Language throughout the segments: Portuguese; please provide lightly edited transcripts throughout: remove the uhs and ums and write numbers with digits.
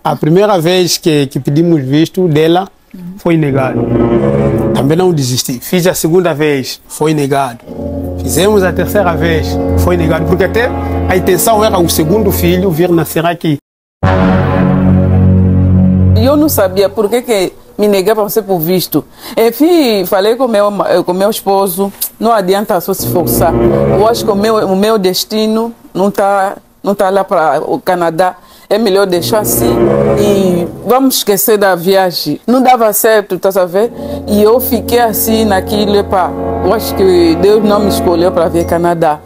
A primeira vez que pedimos visto dela foi negado. Também não desisti. Fiz a segunda vez, foi negado. Fizemos a terceira vez, foi negado. Porque até a intenção era o segundo filho vir nascer aqui. Eu não sabia por que me neguei para você por visto. Falei com meu esposo, não adianta só se forçar. Eu acho que o meu destino não tá lá para o Canadá. É melhor deixar assim e vamos esquecer da viagem. Não dava certo, tá sabendo? E eu fiquei assim naquilo, eu acho que Deus não me escolheu para vir Canadá.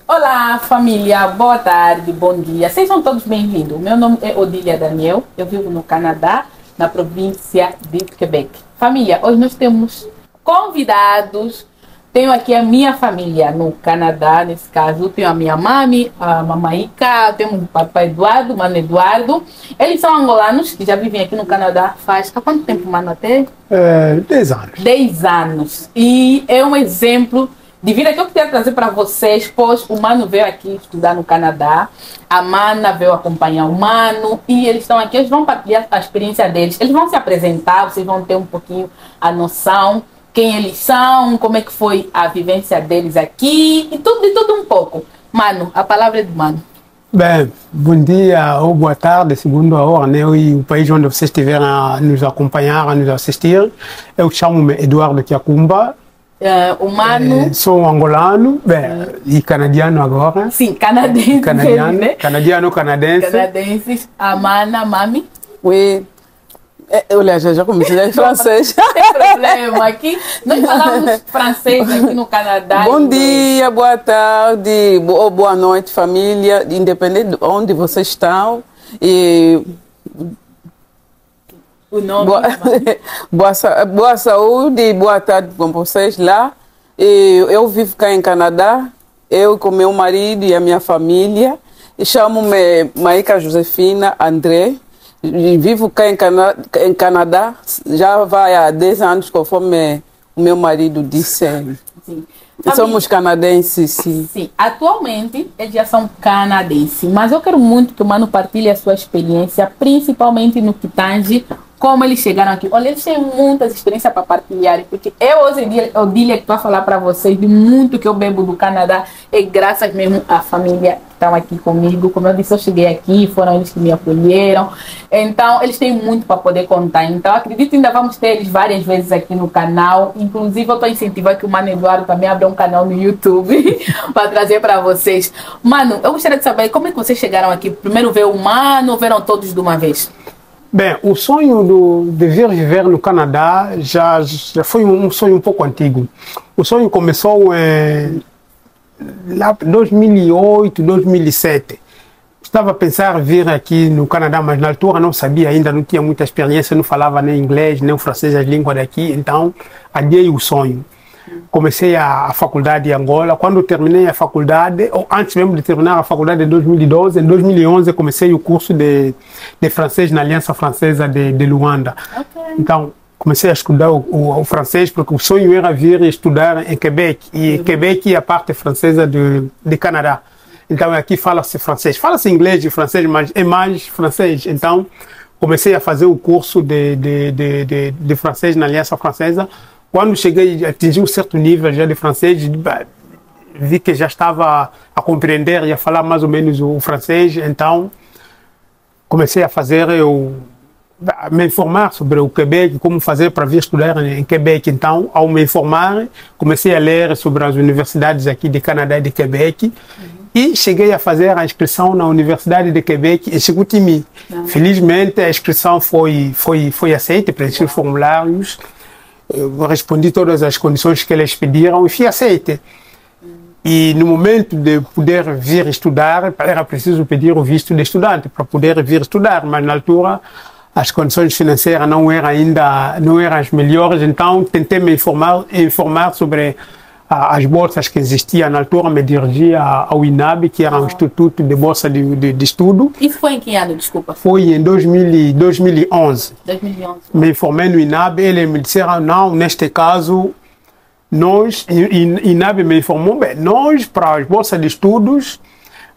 Olá, família, boa tarde, bom dia. Sejam todos bem-vindos. Meu nome é Odília Daniel, eu vivo no Canadá, na província de Quebec. Família, hoje nós temos convidados. Tenho aqui a minha família no Canadá, nesse caso. Tenho a minha mãe, a mamaíca, temos o papai Eduardo, o mano Eduardo. Eles são angolanos, que já vivem aqui no Canadá faz... Há quanto tempo, mano, até? 10 anos. 10 anos. E é um exemplo de vida que eu queria trazer para vocês, pois o mano veio aqui estudar no Canadá, a mana veio acompanhar o mano, e eles estão aqui, eles vão partilhar a experiência deles. Eles vão se apresentar, vocês vão ter um pouquinho a noção quem eles são, como é que foi a vivência deles aqui, e tudo um pouco. Mano, a palavra é do mano. Bem, bom dia ou boa tarde, segundo a hora, né? E o país onde vocês estiverem a nos acompanhar, a nos assistir. Eu chamo-me Eduardo Kiakumba. O mano... sou angolano, e canadiano agora. Sim, canadense. Canadiano-canadense. Canadenses. A mana, a mami. Oui. Olha, já comecei em francês. Não tem problema. Aqui nós falamos francês aqui no Canadá. Bom dia, boa tarde, boa noite, família, independente de onde vocês estão. E o nome. Boa saúde, boa tarde com vocês lá. Eu vivo cá em Canadá, eu com meu marido e a minha família. Chamo-me Maíca Josefina André. Vivo cá em Canadá, já vai há 10 anos, conforme o meu marido disse. Sim. Somos canadenses, sim. Sim, atualmente eles já são canadenses, mas eu quero muito que o mano partilhe a sua experiência, principalmente no que tange como eles chegaram aqui. Olha, eles têm muitas experiências para partilhar, porque hoje em dia, Odília, que vai falar para vocês de muito que eu bebo do Canadá, é graças mesmo à família que estão aqui comigo. Como eu disse, eu cheguei aqui, foram eles que me acolheram. Então, eles têm muito para poder contar. Então, acredito que ainda vamos ter eles várias vezes aqui no canal. Inclusive, eu estou incentivando que o Mano Eduardo também abra um canal no YouTube para trazer para vocês. Mano, eu gostaria de saber como é que vocês chegaram aqui. Primeiro veio o Mano ou vieram todos de uma vez? Bem, o sonho de vir viver no Canadá já foi um sonho um pouco antigo. O sonho começou lá em 2008, 2007. Estava a pensar vir aqui no Canadá, mas na altura não sabia ainda, não tinha muita experiência, não falava nem inglês, nem o francês, as línguas daqui, então adiei o sonho. Comecei a faculdade em Angola. Quando terminei a faculdade, ou antes mesmo de terminar a faculdade em 2012, em 2011 comecei o curso de francês na Aliança Francesa de Luanda. Okay. Então, comecei a estudar o francês, porque o sonho era vir estudar em Quebec. E Quebec é a parte francesa de Canadá. Então, aqui fala-se francês. Fala-se inglês e francês, mas é mais francês. Então, comecei a fazer o curso de francês na Aliança Francesa. Quando cheguei, atingi um certo nível já de francês, vi que já estava a compreender e a falar mais ou menos o francês, então comecei a me informar sobre o Quebec, como fazer para vir estudar em Quebec. Então, ao me informar, comecei a ler sobre as universidades aqui de Canadá e de Quebec, e cheguei a fazer a inscrição na Universidade de Quebec em Chicoutimi. Felizmente, a inscrição foi aceita, preenchi os formulários. Eu respondi todas as condições que eles pediram e fui aceite. E no momento de poder vir estudar, era preciso pedir o visto de estudante para poder vir estudar, mas na altura as condições financeiras não eram as melhores, então tentei me informar sobre as bolsas que existiam na altura, me dirigi ao INAB, que era um instituto de bolsa de estudo. Isso foi em que ano, desculpa? Foi em 2011. 2011. Me informei no INAB, eles me disseram, não, neste caso, nós, INAB me informou, nós, para as bolsas de estudos,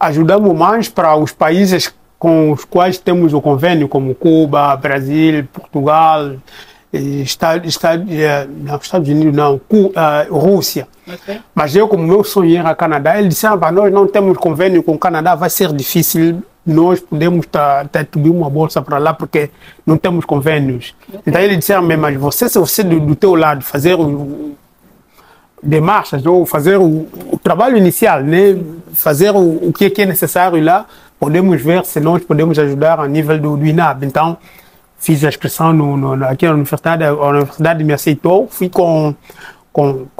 ajudamos mais para os países com os quais temos o convênio, como Cuba, Brasil, Portugal, Estados Unidos não, Rússia. Ok. Mas eu, como meu sonho era Canadá, ele disse, nós não temos convênio com o Canadá, vai ser difícil, nós podemos atribuir uma bolsa para lá porque não temos convênios. Okay. Então ele disse, mas você, se você do teu lado fazer demarchas ou fazer o trabalho inicial, né? Fazer o que é necessário lá, podemos ver se nós podemos ajudar a nível do INAB. Então, fiz a inscrição aqui na universidade, a universidade me aceitou, fui com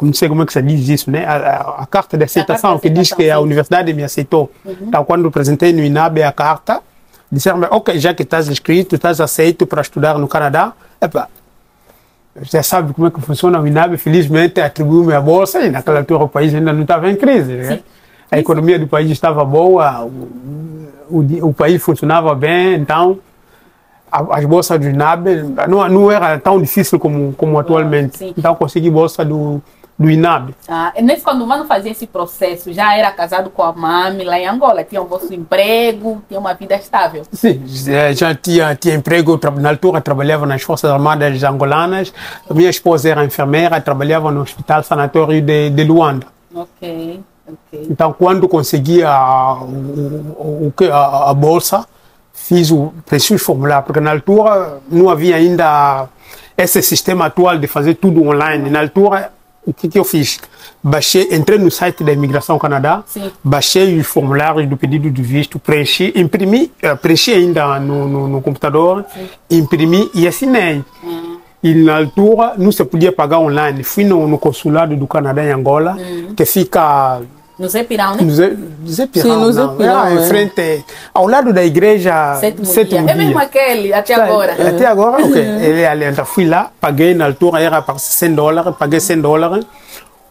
não sei como é que se diz isso, né? A carta de aceitação, que diz que a universidade me aceitou. Então, quando apresentei no INAB a carta, disseram, ok, já que estás inscrito, estás aceito para estudar no Canadá, já sabe como é que funciona o INAB, felizmente atribuiu-me a bolsa e naquela altura o país ainda não estava em crise, né? A economia do país estava boa, o país funcionava bem, então as bolsas do INAB não era tão difícil como atualmente. Sim. Então consegui bolsa do INAB. Nesse, quando o Mano fazia esse processo, já era casado com a mãe lá em Angola? Tinha um bom emprego, tinha uma vida estável? Sim, já tinha emprego. Na altura trabalhava nas Forças Armadas Angolanas. A minha esposa era enfermeira, trabalhava no Hospital Sanatório de Luanda. Ok. Então, quando consegui a bolsa, fiz o preciso formulário, porque na altura não havia ainda esse sistema atual de fazer tudo online. Na altura, o que eu fiz? Entrei no site da Imigração Canadá, Sim. baixei os formulários do pedido de visto, preenchi ainda no computador, sim, imprimi e assinei. E na altura não se podia pagar online. Fui no consulado do Canadá em Angola, que fica no Zepirão, né? No Zepirão, no Zepirão, em frente, ao lado da igreja Sétimo dia. É mesmo aquele, até agora. Até agora, ok. Ele é ali, então fui lá, paguei na altura, era para $100, paguei $100.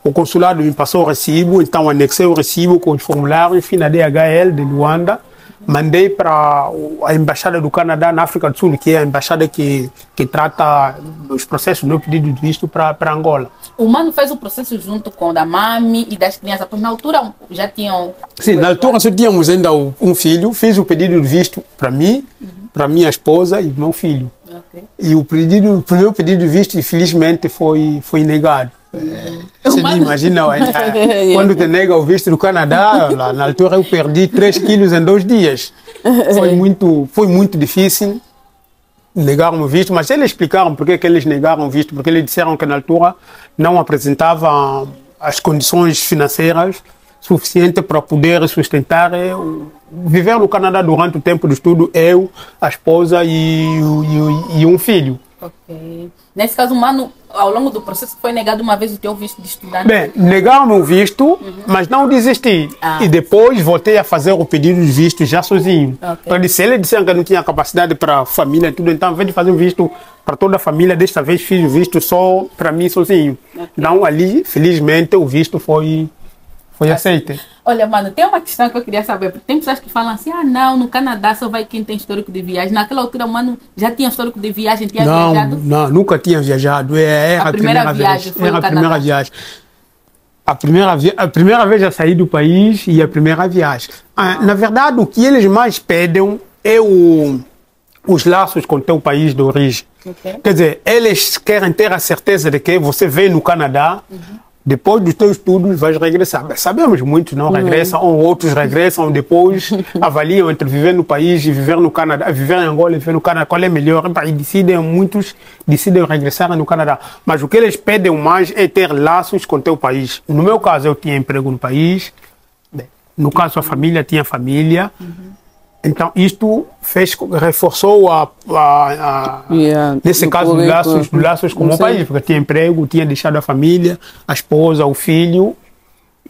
O consulado me passou o recibo, então anexei o recibo com os formulários, fui na DHL de Luanda, mandei para a Embaixada do Canadá na África do Sul, que é a embaixada que trata dos processos do pedido de visto para Angola. O Mano fez o processo junto com o da mami e das crianças, pois na altura já tinham... Sim, na altura só tínhamos ainda um filho, fiz o pedido de visto para mim, para minha esposa e meu filho. Okay. E o primeiro pedido de visto, infelizmente, foi negado. Você imagina, quando te nega o visto do Canadá, na altura eu perdi 3 quilos em 2 dias. Foi muito difícil. Negaram o visto, mas eles explicaram por que eles negaram o visto, porque eles disseram que na altura não apresentavam as condições financeiras suficientes para poder sustentar viver no Canadá durante o tempo do estudo, eu, a esposa e um filho. Ok. Nesse caso, o Mano, ao longo do processo, foi negado uma vez o teu visto de estudante? Bem, negaram o visto, mas não desisti. E depois voltei a fazer o pedido de visto já sozinho. Okay. Se eles disseram que não tinha capacidade para a família e tudo, então, ao invés de fazer o visto para toda a família, desta vez fiz o visto só para mim sozinho. Okay. Então, ali, felizmente, o visto foi aceito. Olha, Mano, tem uma questão que eu queria saber, porque tem pessoas que falam assim, não, no Canadá só vai quem tem histórico de viagem. Naquela altura, Mano, já tinha histórico de viagem, tinha viajado? Não, nunca tinha viajado. Era a primeira viagem. Foi era a primeira viagem. A primeira vez a sair do país e a primeira viagem. Na verdade, o que eles mais pedem é os laços com o teu país de origem. Okay. Quer dizer, eles querem ter a certeza de que você vem no Canadá, depois dos teus estudos vais regressar. Sabemos muitos não regressam, ou outros regressam depois, avaliam entre viver no país e viver no Canadá, viver em Angola e viver no Canadá, qual é melhor, e muitos decidem regressar no Canadá. Mas o que eles pedem mais é ter laços com o teu país. No meu caso, eu tinha emprego no país, no caso, a família tinha família. Então, isto reforçou nesse caso, os laços com o país, porque tinha emprego, tinha deixado a família, a esposa, o filho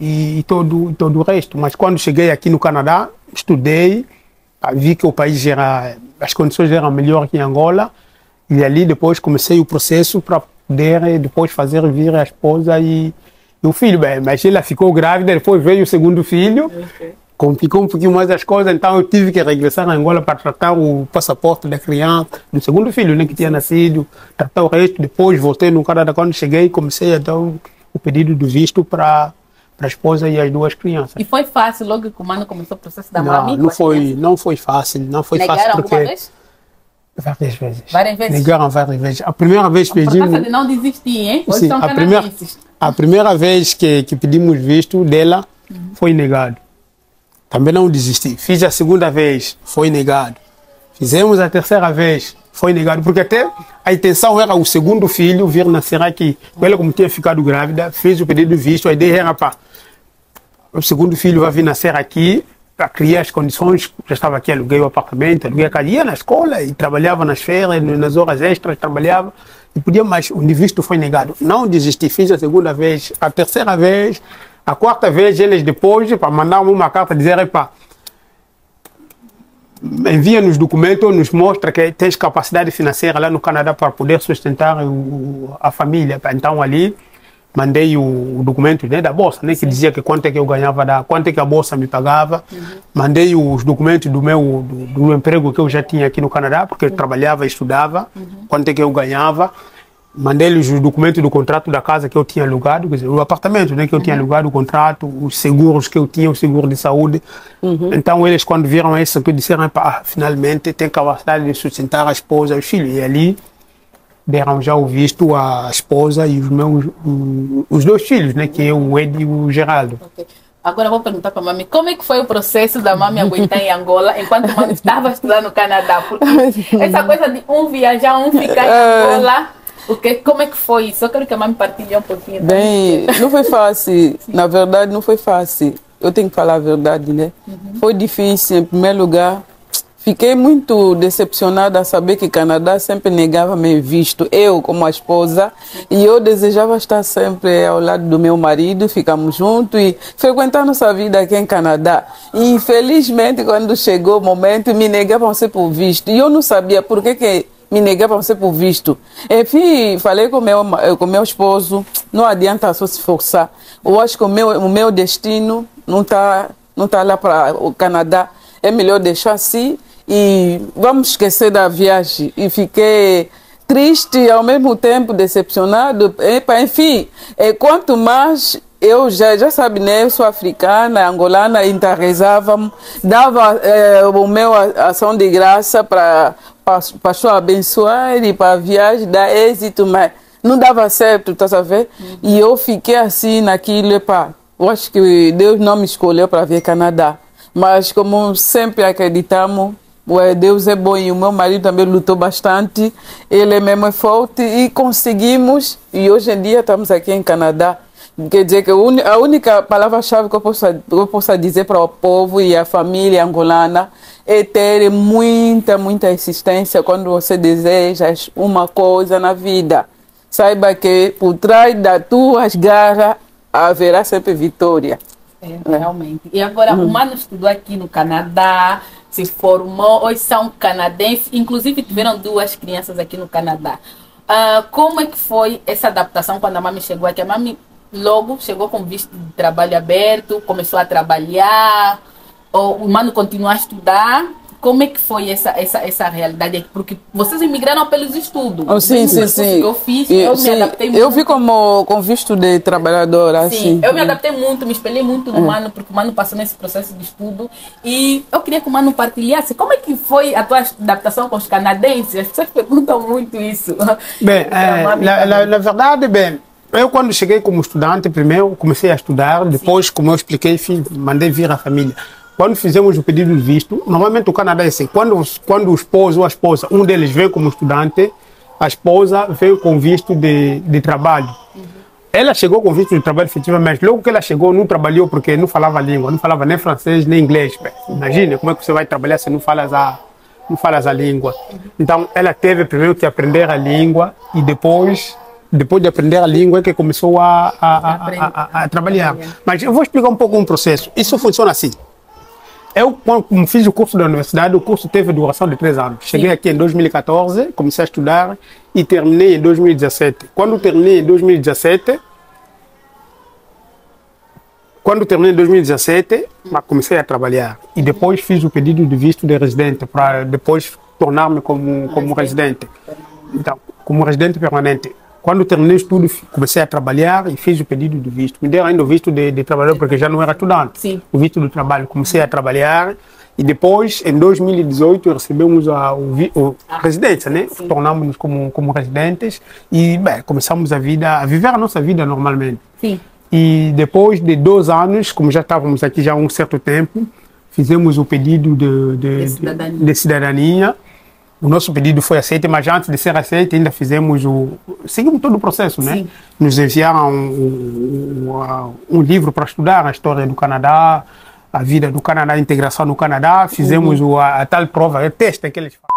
e todo o resto. Mas quando cheguei aqui no Canadá, estudei, vi que o país as condições eram melhores que em Angola, e ali depois comecei o processo para poder depois fazer vir a esposa e o filho. Mas ela ficou grávida, depois veio o segundo filho. Okay. Complicou um pouquinho mais as coisas, então eu tive que regressar a Angola para tratar o passaporte da criança, do segundo filho, né, que tinha nascido, tratar o resto. Depois voltei no Canadá, quando cheguei, comecei a dar o pedido de visto para para a esposa e as duas crianças. E foi fácil logo que o mano começou o processo da Não, mami? não foi fácil, não foi Negaram fácil alguma porque vez? várias vezes. Várias vezes? Negaram várias vezes. A primeira vez A importância pedimos. de não desistir, hein? Hoje Sim, são a canadenses. primeira vez que pedimos visto dela foi negado. Também não desisti. Fiz a segunda vez, foi negado. Fizemos a terceira vez, foi negado. Porque até a intenção era o segundo filho vir nascer aqui. Ela, como tinha ficado grávida, fez o pedido de visto. A ideia era para o segundo filho vai vir nascer aqui, para criar as condições. Já estava aqui, aluguei o apartamento, aluguei a casa, ia na escola e trabalhava nas férias, nas horas extras, trabalhava. E podia, mas o visto foi negado. Não desisti, fiz a segunda vez, a terceira vez, a quarta vez, eles depois, para mandar uma carta, dizer, epá, envia-nos documentos, nos mostra que tens capacidade financeira lá no Canadá para poder sustentar a família. Então ali mandei o documento, né, da bolsa, né, que dizia que quanto é que eu ganhava, quanto é que a bolsa me pagava. Mandei os documentos do emprego que eu já tinha aqui no Canadá, porque eu trabalhava e estudava, quanto é que eu ganhava. Mandei-lhes os documentos do contrato da casa que eu tinha alugado, quer dizer, o apartamento, né, que eu tinha alugado, o contrato, os seguros que eu tinha, o seguro de saúde. Então eles, quando viram isso, disseram, finalmente tem capacidade de sustentar a esposa e os filhos. E ali deram já o visto à esposa e os dois filhos, né, que é o Ed e o Geraldo. Okay. Agora vou perguntar para a mami, como é que foi o processo da mami aguentar em Angola enquanto a mami estava estudando no Canadá? Porque essa coisa de um viajar, um ficar em Angola, como é que foi isso? Eu quero que a mami partilhe um pouquinho. Bem, não foi fácil, na verdade não foi fácil. Eu tenho que falar a verdade, né? Foi difícil, em primeiro lugar. Fiquei muito decepcionada a saber que o Canadá sempre negava meu visto, eu como a esposa, e eu desejava estar sempre ao lado do meu marido, ficamos juntos e frequentar nossa vida aqui em Canadá. E infelizmente, quando chegou o momento, me negavam sempre o visto, e eu não sabia por que me negavam sempre por visto. Enfim, falei com meu esposo, não adianta só se forçar. Eu acho que o meu destino não tá lá para o Canadá, é melhor deixar assim. E vamos esquecer da viagem. E fiquei triste e ao mesmo tempo decepcionado. Enfim, quanto mais eu já sabe, né? Eu sou africana, angolana, então rezava, dava o meu ação de graça para pastor abençoar e para a viagem dar êxito, mas não dava certo, tá sabendo? E eu fiquei assim naquilo, eu acho que Deus não me escolheu para vir Canadá. Mas como sempre acreditamos, Deus é bom e o meu marido também lutou bastante, ele mesmo é forte e conseguimos, e hoje em dia estamos aqui em Canadá. Quer dizer que a única palavra-chave que eu possa dizer para o povo e a família angolana é ter muita insistência quando você deseja uma coisa na vida. Saiba que por trás das tuas garras haverá sempre vitória. Realmente. E agora, o mano estudou aqui no Canadá, se formou, hoje são canadenses, inclusive tiveram duas crianças aqui no Canadá. Como é que foi essa adaptação quando a mami chegou aqui? A mami logo chegou com visto de trabalho aberto, começou a trabalhar, ou o mano continuou a estudar? Como é que foi essa realidade aqui? Porque vocês imigraram pelos estudos. Sim. Eu fiz, eu me adaptei muito. Eu vi com visto de trabalhadora. Sim, assim. Eu me adaptei muito, me espelhei muito no mano, porque o mano passou nesse processo de estudo. E eu queria que o mano partilhasse. Como é que foi a tua adaptação com os canadenses? As pessoas perguntam muito isso. Bem, na verdade, eu quando cheguei como estudante, primeiro comecei a estudar, depois, como eu expliquei, mandei vir a família. Quando fizemos o pedido de visto, normalmente o Canadá é assim, quando o esposo ou a esposa, um deles veio como estudante, a esposa veio com visto de trabalho. Ela chegou com visto de trabalho, efetivamente. Logo que ela chegou, não trabalhou porque não falava a língua, não falava nem francês nem inglês. Imagina como é que você vai trabalhar se não falas a língua. Então, ela teve primeiro que aprender a língua e depois de aprender a língua é que começou a trabalhar. Mas eu vou explicar um pouco um processo. Isso funciona assim. Eu, quando fiz o curso da universidade, o curso teve duração de 3 anos. Cheguei aqui em 2014, comecei a estudar e terminei em 2017. Quando terminei em 2017, comecei a trabalhar. E depois fiz o pedido de visto de residente, para depois tornar-me como residente. Então, como residente permanente. Quando terminei tudo, comecei a trabalhar e fiz o pedido de visto. Me deram ainda o visto de trabalhador, porque já não era estudante. Sim. O visto do trabalho. Comecei a trabalhar e depois, em 2018, recebemos a residência, né? Tornamos-nos como residentes e bem, começamos a viver a nossa vida normalmente. Sim. E depois de 2 anos, como já estávamos aqui já há um certo tempo, fizemos o pedido de cidadania. O nosso pedido foi aceito, mas antes de ser aceito ainda seguimos todo o processo, né? Sim. Nos enviaram um livro para estudar a história do Canadá, a vida do Canadá, a integração no Canadá, fizemos a tal prova, o teste que eles fazem.